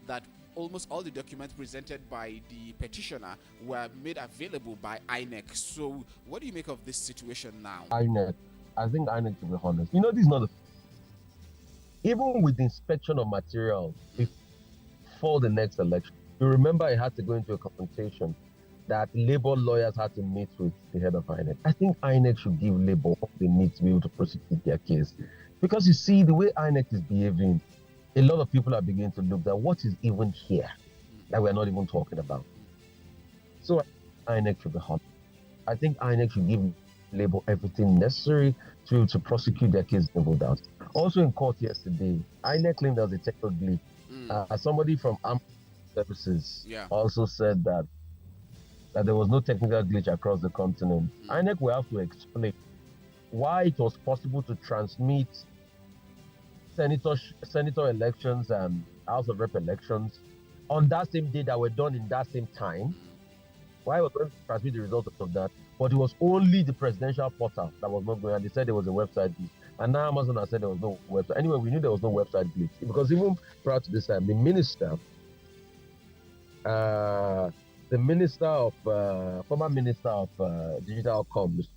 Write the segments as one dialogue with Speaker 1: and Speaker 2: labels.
Speaker 1: that almost all the documents presented by the petitioner were made available by INEC. So, what do you make of this situation now?
Speaker 2: INEC, I think INEC, to be honest, this is not even with the inspection of materials before the next election. You remember I had to go into a confrontation that labor lawyers had to meet with the head of INEC. I think INEC should give labor what they need to be able to prosecute their case. Because you see, the way INEC is behaving, a lot of people are beginning to look at what is even here that we're not even talking about. So INEC should be hot. I think INEC should give labor everything necessary to prosecute their case, no doubt. Also in court yesterday, INEC claimed there was a technical glitch. Somebody from Armed Services also said that there was no technical glitch across the continent. INEC will have to explain why it was possible to transmit senator elections and House of Rep elections on that same day that were done in that same time. Why was going to transmit the results of that? But it was only the presidential portal that was not going, and they said there was a website glitch. And now Amazon has said there was no website. Anyway, we knew there was no website glitch because even prior to this time, the former minister of digital comms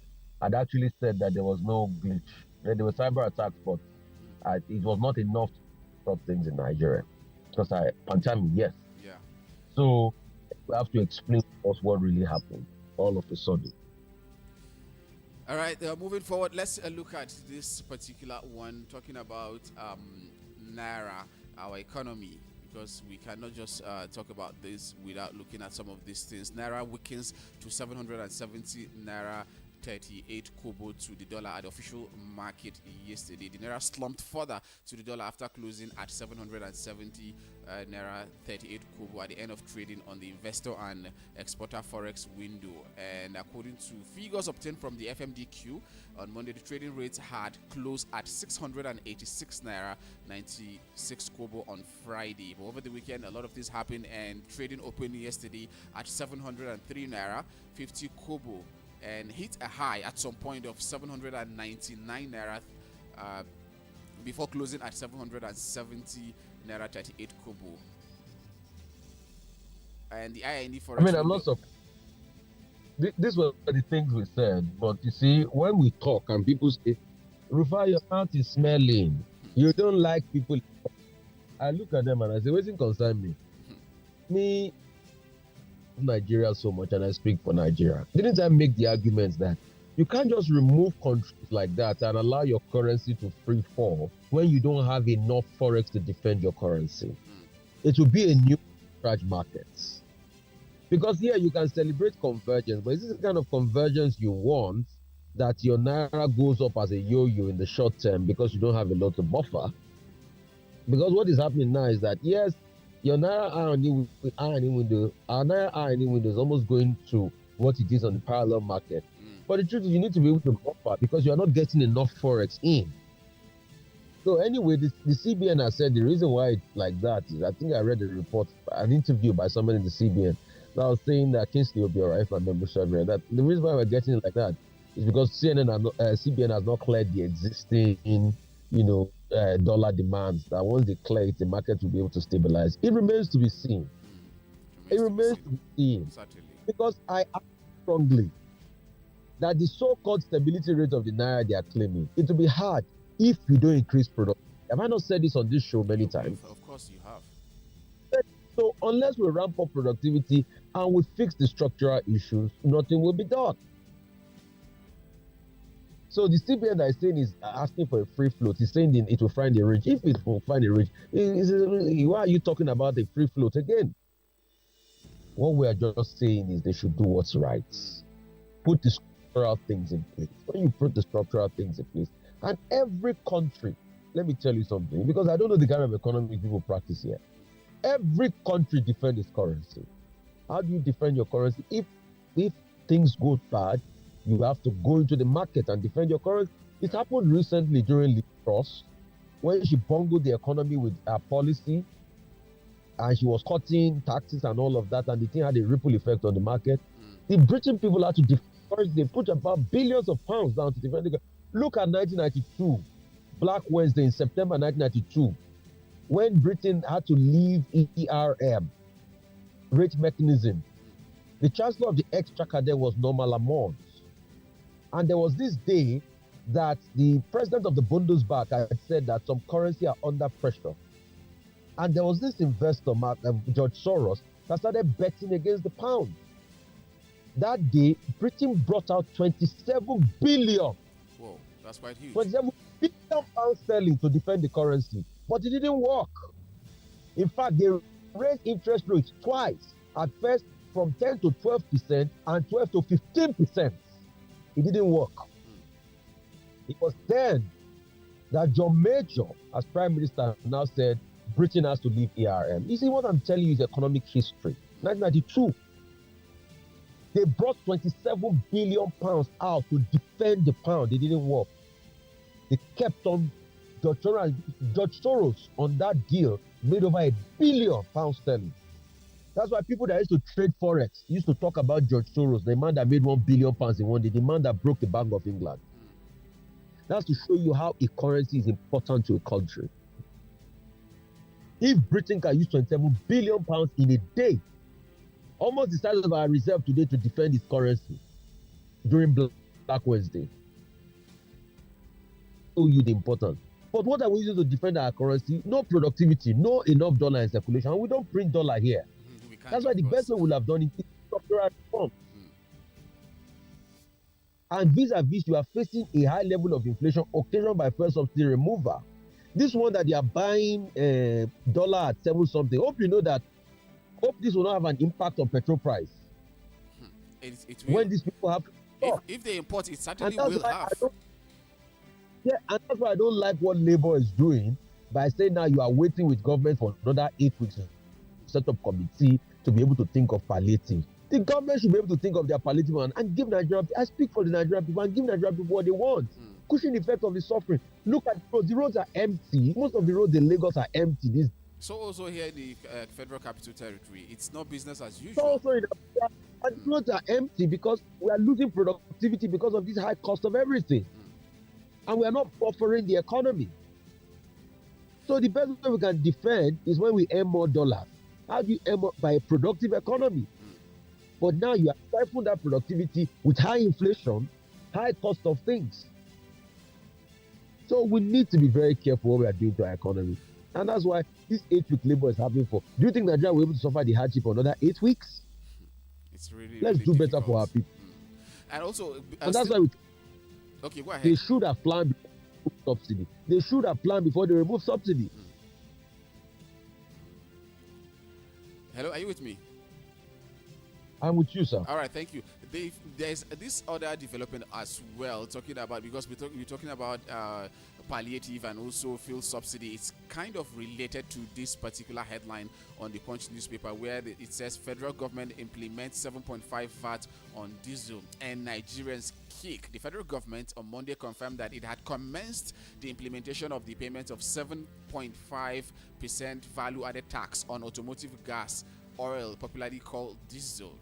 Speaker 2: had actually said that there was no glitch. That there were cyber attacks, but it was not enough to stop things in Nigeria. Because Pantami, yes.
Speaker 1: Yeah.
Speaker 2: So we have to explain to us what really happened all of a sudden.
Speaker 1: All right, moving forward, let's look at this particular one, talking about Naira, our economy, because we cannot just talk about this without looking at some of these things. Naira weakens to 770 Naira 38 kobo to the dollar at the official market yesterday. The Naira slumped further to the dollar after closing at 770 Naira 38 kobo at the end of trading on the investor and exporter forex window. And according to figures obtained from the FMDQ on Monday, the trading rates had closed at 686 Naira 96 kobo on Friday. But over the weekend, a lot of things happened, and trading opened yesterday at 703 Naira 50 kobo and hit a high at some point of 799 Naira before closing at 770 Naira 38 kobo. And the INE for
Speaker 2: I'm not so. These were the things we said, but you see, when we talk and people say, Rufai, your mouth is smelling. You don't like people. I look at them and I say, what's it concern me? Me, Nigeria so much, and I speak for Nigeria. Didn't I make the argument that you can't just remove countries like that and allow your currency to free fall when you don't have enough forex to defend your currency? It will be a new crash market. Because here you can celebrate convergence, but is this the kind of convergence you want, that your Naira goes up as a yo-yo in the short term because you don't have a lot of buffer? Because what is happening now is that, yes, your Naira ironing window, our Naira ironing window is almost going to what it is on the parallel market. But the truth is, you need to be able to buffer because you are not getting enough forex in. So anyway, the CBN has said the reason why it's like that is, I think I read a report, an interview by somebody in the CBN that was saying that Kingsley will be alright if I remember correctly. That the reason why we're getting it like that is because CBN has not cleared the existing, dollar demands. That once they clear it, the market will be able to stabilize. It remains to be seen. It remains to be seen.
Speaker 1: Certainly.
Speaker 2: Because I ask strongly that the so-called stability rate of the Naira they are claiming, it will be hard if you don't increase production. Have I not said this on this show many times?
Speaker 1: Of course you have.
Speaker 2: So unless we ramp up productivity and we fix the structural issues, nothing will be done. So the CBN that is saying is asking for a free float. He's saying it will find a range. If it will find a range, why are you talking about a free float again? What we are just saying is they should do what's right. Put the structural things in place. When you put the structural things in place, and every country, let me tell you something, because I don't know the kind of economy people practice here. Every country defends its currency. How do you defend your currency? If things go bad, you have to go into the market and defend your currency. It happened recently during Liz Truss, when she bungled the economy with her policy, and she was cutting taxes and all of that, and the thing had a ripple effect on the market. The British people had to defend. They put about billions of pounds down to defend the. Look at 1992, Black Wednesday in September 1992. when Britain had to leave ERM, rate mechanism, the Chancellor of the Exchequer there was Norma Lamont. And there was this day that the president of the Bundesbank had said that some currency are under pressure. And there was this investor, George Soros, that started betting against the pound. That day, Britain brought out 27 billion.
Speaker 1: Whoa, that's quite huge.
Speaker 2: 27 billion pounds sterling to defend the currency. But it didn't work. In fact, they raised interest rates twice. At first, from 10 to 12% and 12 to 15%. It didn't work. It was then that John Major, as Prime Minister, now said Britain has to leave ERM. You see, what I'm telling you is economic history. 1992, they brought 27 billion pounds out to defend the pound. It didn't work. They kept on. George Soros on that deal made over £1 billion sterling. That's why people that used to trade forex used to talk about George Soros, the man that made £1 billion in one day, the man that broke the Bank of England. That's to show you how a currency is important to a country. If Britain can use £27 billion in a day, almost the size of our reserve today to defend its currency during Black Wednesday, show you the importance. But what are we using to defend our currency? No productivity, no enough dollar in circulation. And we don't print dollar here. That's why the best way we'll have done it is structural reform. And vis-a-vis, you are facing a high level of inflation occasioned by fuel subsidy removal. This one that they are buying dollar at 7 something. Hope you know that. Hope this will not have an impact on petrol price.
Speaker 1: It will.
Speaker 2: When these people have,
Speaker 1: if they import, it certainly will have.
Speaker 2: Yeah, and that's why I don't like what Labour is doing by saying now you are waiting with government for another 8 weeks to set up committee to be able to think of palliative. The government should be able to think of their palliative and give Nigeria. I speak for the Nigerian people and give Nigerian people what they want. Cushion effect of the suffering. Look at the roads. The roads are empty. Most of the roads in Lagos are empty.
Speaker 1: So also here in the Federal Capital Territory, it's not business as usual.
Speaker 2: So also and the roads are empty because we are losing productivity because of this high cost of everything. And we are not buffering the economy. So the best way we can defend is when we earn more dollars. How do you earn more? By a productive economy? But now you are stifling that productivity with high inflation, high cost of things. So we need to be very careful what we are doing to our economy. And that's why this 8-week labor is happening for. Do you think Nigeria will be able to suffer the hardship for another 8 weeks?
Speaker 1: It's really
Speaker 2: Let's
Speaker 1: really
Speaker 2: do better for our people.
Speaker 1: And also,
Speaker 2: and that's why we.
Speaker 1: Okay, go ahead.
Speaker 2: They should have planned before subsidy. They should have planned before they remove subsidy.
Speaker 1: Hello, are you with me?
Speaker 2: I'm with you, sir.
Speaker 1: All right, thank you. There's this other development as well, talking about, because we're talking about palliative and also fuel subsidy. It's kind of related to this particular headline on the Punch newspaper, where it says federal government implements 7.5 VAT on diesel and Nigerians kick. The federal government on Monday confirmed that it had commenced the implementation of the payment of 7.5% value-added tax on automotive gas oil, popularly called diesel.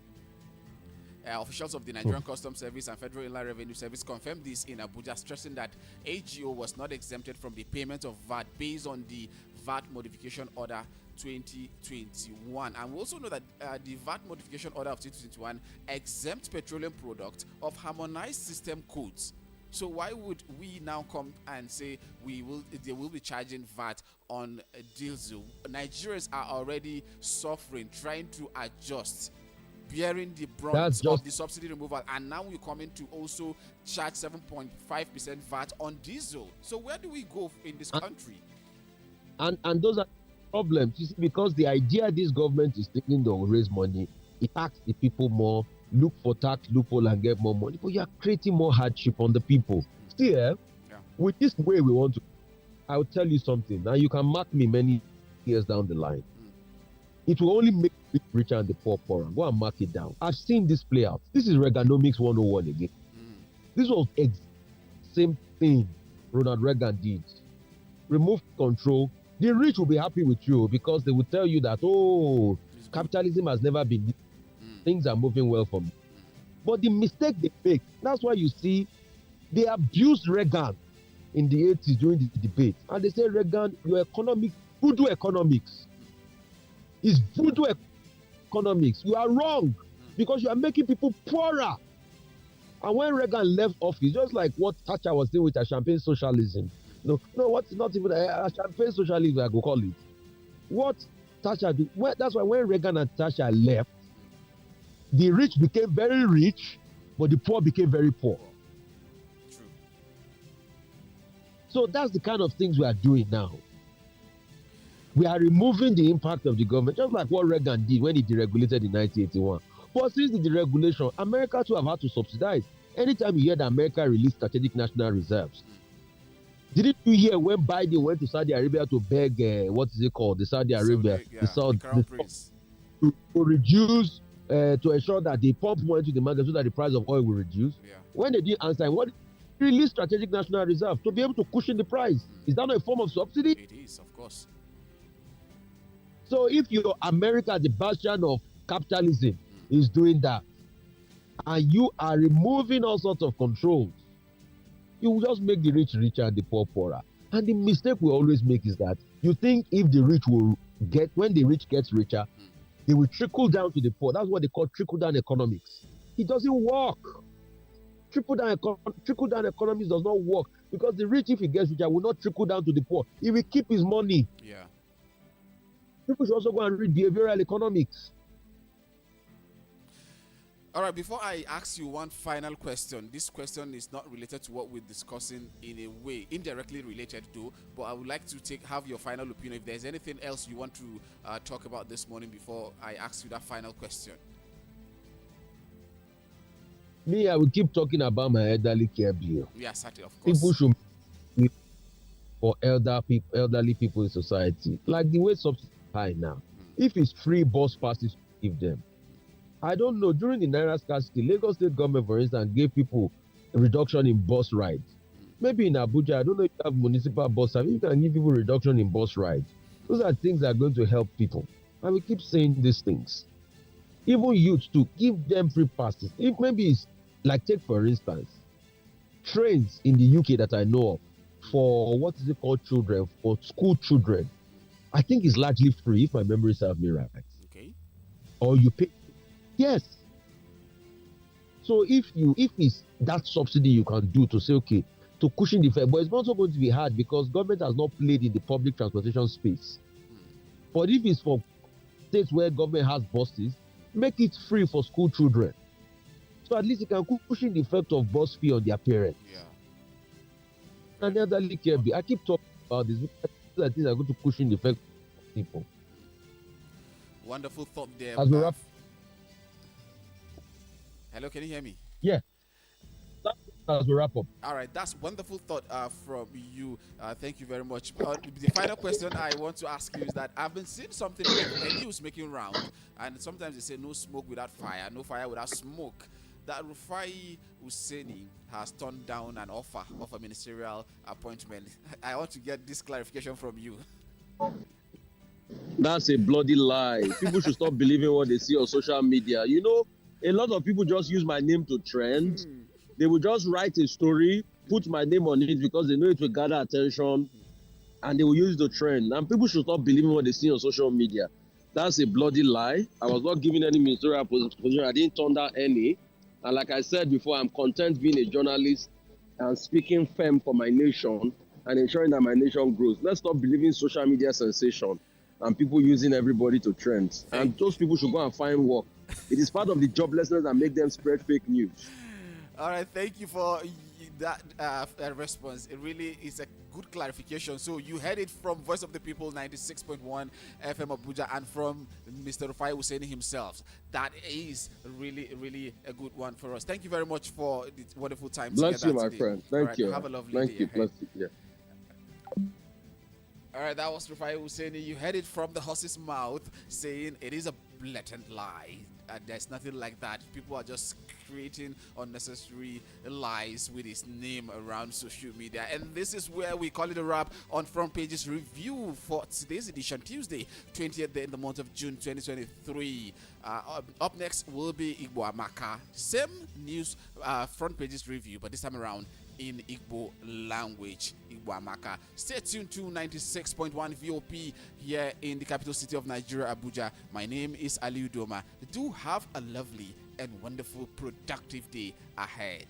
Speaker 1: Officials of the Nigerian Customs Service and Federal Inland Revenue Service confirmed this in Abuja, stressing that AGO was not exempted from the payment of VAT based on the VAT Modification Order 2021. And we also know that the VAT Modification Order of 2021 exempts petroleum products of harmonized system codes. So why would we now come and say they will be charging VAT on diesel? Nigerians are already suffering, trying to adjust, bearing the brunt of the subsidy removal, and now we're coming to also charge 7.5% VAT on diesel. So where do we go in this country?
Speaker 2: And those are problems, you see, because the idea this government is thinking they will raise money, it tax the people more, look for tax loophole and get more money, but you are creating more hardship on the people. Still, with this way we want to, I will tell you something. Now you can mark me many years down the line. It will only make the richer and the poor poorer. Go and mark it down. I've seen this play out. This is Reaganomics 101 again. This was the same thing Ronald Reagan did. Remove control. The rich will be happy with you because they will tell you that, oh, capitalism has never been. Things are moving well for me. But the mistake they make, that's why you see they abused Reagan in the 80s during the debate. And they say, Reagan, your economic voodoo economics. It's voodoo economics. You are wrong because you are making people poorer. And when Reagan left office, just like what Thatcher was doing with a champagne socialism, what's not even a champagne socialism, I go call it. What Thatcher did, that's why when Reagan and Thatcher left, the rich became very rich, but the poor became very poor.
Speaker 1: True.
Speaker 2: So that's the kind of things we are doing now. We are removing the impact of the government, just like what Reagan did when he deregulated in 1981. But since the deregulation, America too have had to subsidize. Anytime you hear that America released strategic national reserves, didn't you hear when Biden went to Saudi Arabia to beg, what is it called, the Saudi Arabia,
Speaker 1: the Crown Prince,
Speaker 2: to reduce, to ensure that they pump more into the market so that the price of oil will reduce?
Speaker 1: Yeah.
Speaker 2: When they didn't answer, what release strategic national reserve to be able to cushion the price? Is that not a form of subsidy?
Speaker 1: It is, of course.
Speaker 2: So if you're America, the bastion of capitalism, is doing that, and you are removing all sorts of controls, you will just make the rich richer and the poor poorer. And the mistake we always make is that you think if the rich will get, when the rich gets richer, they will trickle down to the poor. That's what they call trickle down economics. It doesn't work. Trickle down economics does not work because the rich, if he gets richer, will not trickle down to the poor. He will keep his money.
Speaker 1: Yeah.
Speaker 2: People should also go and read behavioral economics.
Speaker 1: All right, before I ask you one final question, this question is not related to what we're discussing in a way, indirectly related to, but I would like to have your final opinion. If there's anything else you want to talk about this morning before I ask you that final question.
Speaker 2: Me, I will keep talking about my elderly care bill.
Speaker 1: Yes, of course.
Speaker 2: People should be for elderly people in society. Like the way subsidies are high now. If it's free bus passes, give them. I don't know. During the Naira scarcity, Lagos State government, for instance, gave people a reduction in bus rides. Maybe in Abuja, I don't know if you have municipal bus service, you can give people reduction in bus rides. Those are things that are going to help people. And we keep saying these things. Even youth too, give them free passes. If maybe it's like, take for instance, trains in the UK that I know of for what is it called, children, for school children. I think it's largely free if my memory serves me right.
Speaker 1: Okay.
Speaker 2: Or you pay. Yes. So if it's that subsidy you can do to say, okay, to cushion the effect, but it's also going to be hard because government has not played in the public transportation space. But if it's for states where government has buses, make it free for school children. So at least you can cushion the effect of bus fee on their parents.
Speaker 1: Yeah.
Speaker 2: And the elderly care bill. I keep talking about this because I think are going to cushion the effect of people.
Speaker 1: Wonderful thought there.
Speaker 2: As we wrap.
Speaker 1: Hello, can you hear me?
Speaker 2: Yeah. As we wrap up.
Speaker 1: All right, that's wonderful thought from you. Thank you very much. The final question I want to ask you is that I've been seeing something, a news making round, and sometimes they say no smoke without fire, no fire without smoke. That Rufai Oseni has turned down an offer of a ministerial appointment. I want to get this clarification from you.
Speaker 2: That's a bloody lie. People should stop believing what they see on social media. You know, a lot of people just use my name to trend. They will just write a story, put my name on it because they know it will gather attention, and they will use the trend. And people should stop believing what they see on social media. That's a bloody lie. I was not given any ministerial position. I didn't turn down any. And like I said before, I'm content being a journalist and speaking firm for my nation and ensuring that my nation grows. Let's stop believing social media sensation and people using everybody to trend. And those people should go and find work. It is part of the joblessness that make them spread fake news.
Speaker 1: All right, thank you for that response. It really is a good clarification. So you heard it from Voice of the People 96.1 FM Abuja and from Mr. Rufai Oseni himself. That is really, really a good one for us. Thank you very much for the wonderful time
Speaker 2: Bless
Speaker 1: together
Speaker 2: you, my
Speaker 1: today.
Speaker 2: friend. Thank you.
Speaker 1: Have a lovely
Speaker 2: Thank
Speaker 1: day
Speaker 2: you.
Speaker 1: ahead.
Speaker 2: Bless you. Yeah.
Speaker 1: All right, that was Rufai Oseni. You heard it from the horse's mouth saying it is a blatant lie. There's nothing like that. People are just creating unnecessary lies with his name around social media. And this is where we call it a wrap on Front Pages Review for today's edition, Tuesday, 20th day in the month of June 2023. Up next will be Igbo Amaka. Same news, Front Pages Review, but this time around in Igbo language. Igbo Amaka. Stay tuned to 96.1 VOP here in the capital city of Nigeria, Abuja. My name is Aliyu Doma. Do have a lovely and wonderful, productive day ahead.